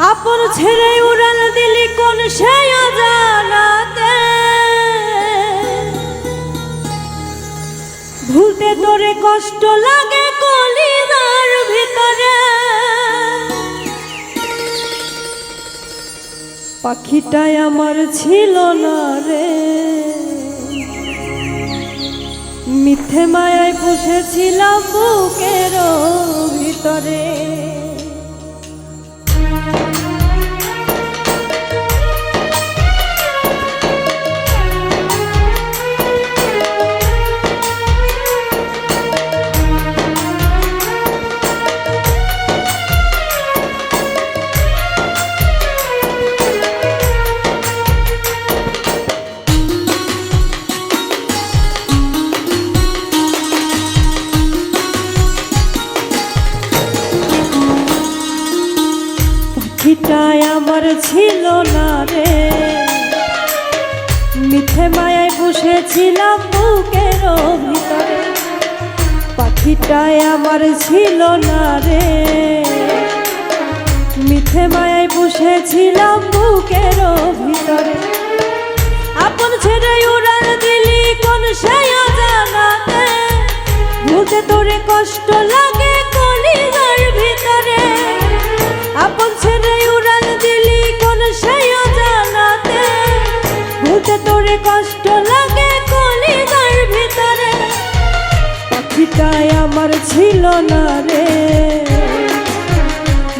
আপন ছেড়ে উড়াল দিলি কোন সে অজানাতে, ভুলতে তোরে কষ্ট লাগে কলিজার ভিতরে। পাখিটাই আমার ছিল না রে, মিথ্যে মায়ায় বসেছিলাম বুকের ভিতরে। পাখিটাই আমার ছিল না রে, মিথ্যে মায়ায় বসেছিলাম বুকের ভিতরে। পাখিটাই আমার ছিল না রে, মিথ্যে মায়ায় বসেছিলাম বুকের ভিতরে। আপন ছেড়ে উড়াল দিলি কোন সে অজানাতে, ভুলতে তোরে কষ্ট লাগে কলিজার ভিতরে। আপন ছেড়ে উড়াল দিলি কোন সে অজানাতে, ভুলতে তোরে কষ্ট লাগে কলিজার ভিতরে। পাখিটাই আমার ছিল না রে,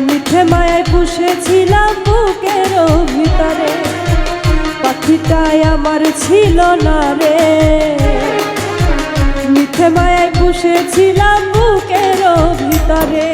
মিথ্যে মায়ায় বসেছিলাম বুকের ভিতরে। পাখিটাই আমার ছিল না রে, মিথ্যে মায়ায় বসেছিলাম বুকের ভিতরে।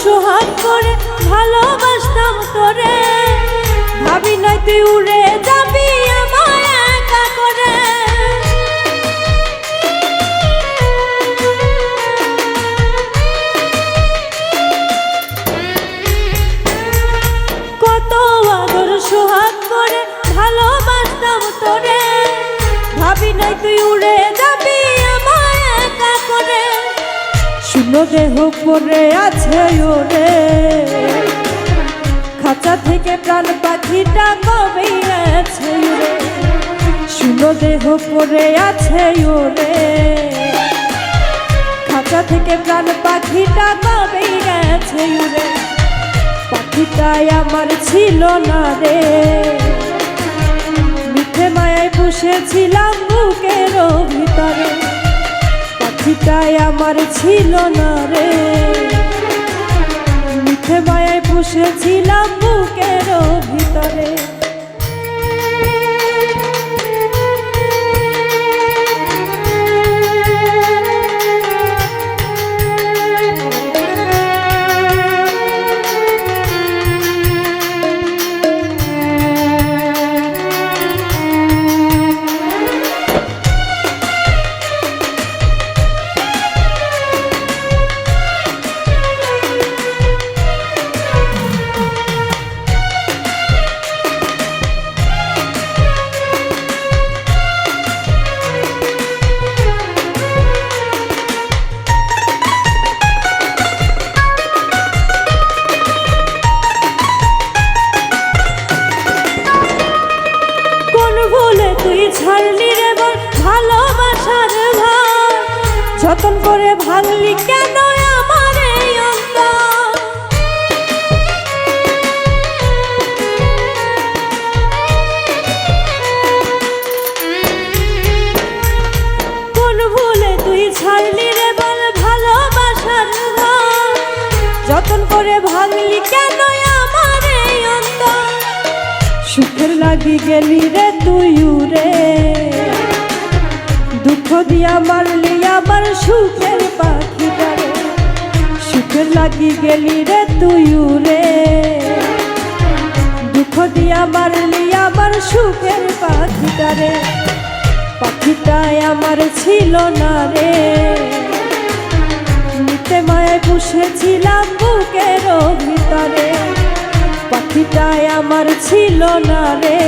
সোহাগ করে ভালোবাসতাম তোরে, ভাবি নাই তুই উড়ে যাবি আমায় একা করে। কত আদর সোহাগ করে ভালোবাসতাম তোরে, ভাবি নাই তুই উড়ে যাবি আমায় একা করে। শুনো দেহ পড়ে আছে ওরে, খাঁচা থেকে প্রাণ পাখিটা কবে আছে ওরে। শুনো দেহ পড়ে আছে ওরে, খাঁচা থেকে প্রাণ পাখিটা কবে গেছে ওরে। পাখিটাই আমার ছিল না রে, মিথ্যে মায়ায় বসেছিলাম বুকের ভিতরে। পাখিটাই আমার ছিল না রে, মিথ্যে মায়ায় বসেছিলাম বুকের ভিতরে। ছাড়লি রে বল ভালোবাসার ভার, যতন করে ভাঙলি কেন আমার এই অন্তর। কোন ভুলে তুই ছাড়লি রে বল ভালোবাসার ভার, যতন করে ভাঙলি কেন আমার এই অন্তর, সুখের লাগি গেলি রে তুই উড়ে, দুঃখ দিয়া মারলি আমার সুখের পাখিটারে, সুখের লাগি গেলি রে তুই উড়ে, দুঃখ দিয়া মারলি আমার সুখের পাখিটারে, পাখিটাই আমার ছিল না রে, নিতে মায়ে পুষেছিলাম বুকের ভিতরে, পাখিটাই আমার ছিল না রে,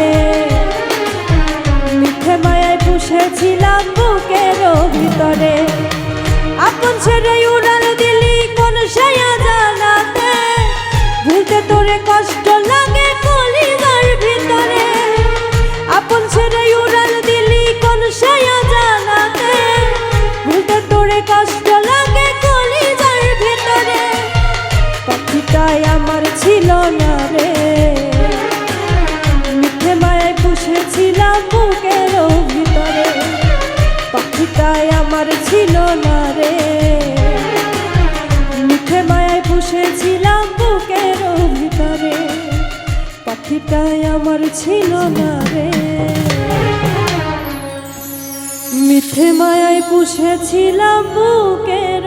মিঠে মায়ায় পুষেছিলাম বুকের ভিতরে, আপন ছেড়ে উড়াল দিলি কোন সায়া জানাতে, ভুলতে তোরে কষ্ট লাগে কলিজার ভিতরে, আপন ছেড়ে উড়াল দিলি কোন সায়া জানাতে, ভুলতে তোরে কষ্ট লাগে কলিজার ভিতরে, পাখিটাই আমার ছিল না রে, মিঠে মায়ায় পুষেছিলাম বুকের ভিতরে, পাখিটাই আমার ছিল না রে, মিঠে মায়ায় পুষেছিলাম বুকের ভিতরে, পাখিটাই আমার ছিল না রে, মিঠে মায়ায় পুষেছিলাম বুকের